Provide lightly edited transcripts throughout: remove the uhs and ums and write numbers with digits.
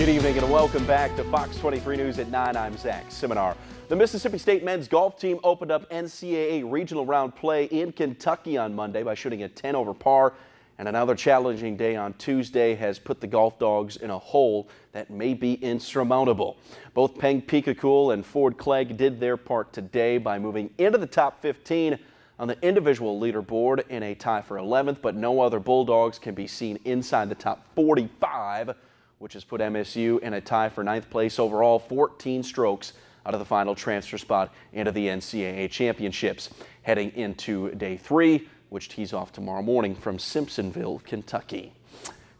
Good evening and welcome back to Fox 23 News at 9. I'm Zach Seminar. The Mississippi State men's golf team opened up NCAA regional round play in Kentucky on Monday by shooting a 10 over par, and another challenging day on Tuesday has put the Golf Dogs in a hole that may be insurmountable. Both Peng Pikakul and Ford Clegg did their part today by moving into the top 15 on the individual leaderboard in a tie for 11th, but no other Bulldogs can be seen inside the top 45, which has put MSU in a tie for 9th place overall, 14 strokes out of the final transfer spot into the NCAA championships. Heading into day 3, which tees off tomorrow morning from Simpsonville, Kentucky.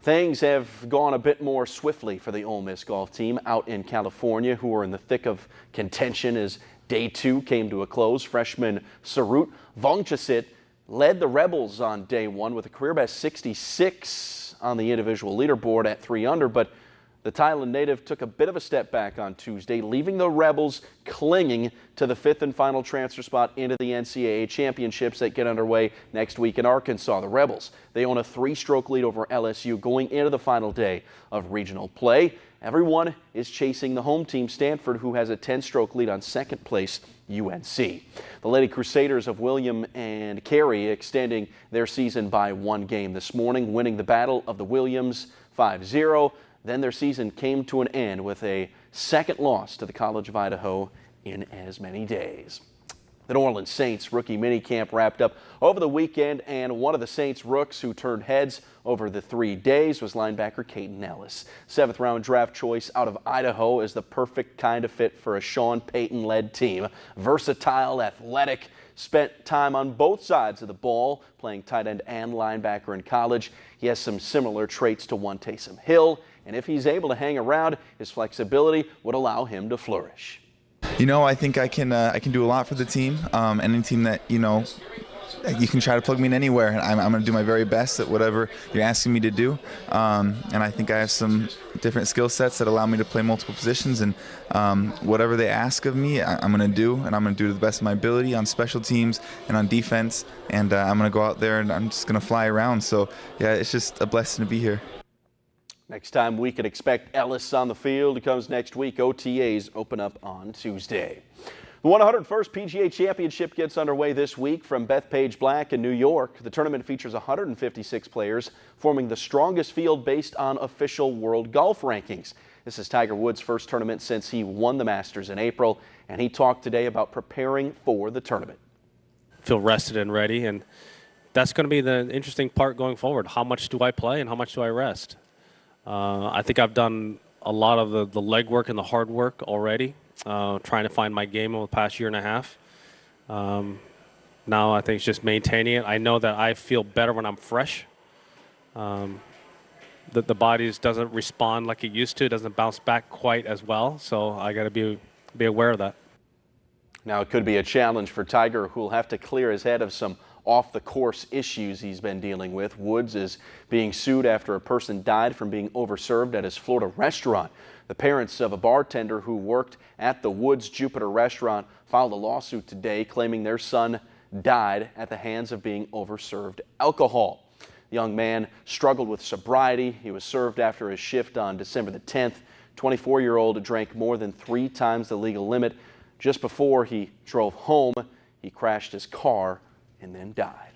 Things have gone a bit more swiftly for the Ole Miss golf team out in California, who are in the thick of contention as day 2 came to a close. Freshman Sarut Vongchasit led the Rebels on day 1 with a career best 66 on the individual leaderboard at 3 under, but the Thailand native took a bit of a step back on Tuesday, leaving the Rebels clinging to the 5th and final transfer spot into the NCAA championships that get underway next week in Arkansas. The Rebels, they own a 3-stroke lead over LSU going into the final day of regional play. Everyone is chasing the home team, Stanford, who has a 10-stroke lead on 2nd place UNC. The Lady Crusaders of William and Carey extending their season by 1 game this morning, winning the Battle of the Williams 5-0. Then their season came to an end with a 2nd loss to the College of Idaho in as many days. The New Orleans Saints rookie minicamp wrapped up over the weekend, and one of the Saints rooks who turned heads over the 3 days was linebacker Caden Ellis. 7th-round draft choice out of Idaho is the perfect kind of fit for a Sean Payton-led team. Versatile, athletic, spent time on both sides of the ball, playing tight end and linebacker in college. He has some similar traits to one Taysom Hill, and if he's able to hang around, his flexibility would allow him to flourish. You know, I think I can do a lot for the team. Any team that, you know, you can try to plug me in anywhere, and I'm going to do my very best at whatever you're asking me to do. And I think I have some different skill sets that allow me to play multiple positions, and whatever they ask of me, I'm going to do, and I'm going to do to the best of my ability on special teams and on defense. And I'm going to go out there and I'm just going to fly around. So, yeah, it's just a blessing to be here. Next time we can expect Ellis on the field comes next week. OTAs open up on Tuesday. The 101st PGA Championship gets underway this week from Bethpage Black in New York. The tournament features 156 players, forming the strongest field based on official world golf rankings. This is Tiger Woods' first tournament since he won the Masters in April, and he talked today about preparing for the tournament. Feel rested and ready, and that's going to be the interesting part going forward. How much do I play and how much do I rest? I think I've done a lot of the legwork and the hard work already, trying to find my game over the past year and a half. Now I think it's just maintaining it. I know that I feel better when I'm fresh. The body doesn't respond like it used to. It doesn't bounce back quite as well, so I got to be aware of that. Now it could be a challenge for Tiger, who will have to clear his head of some off-the-course issues he's been dealing with. Woods is being sued after a person died from being overserved at his Florida restaurant. The parents of a bartender who worked at the Woods Jupiter restaurant filed a lawsuit today claiming their son died at the hands of being overserved alcohol. The young man struggled with sobriety. He was served after his shift on December the 10th. 24-year-old drank more than 3 times the legal limit. Just before he drove home, he crashed his car and then died.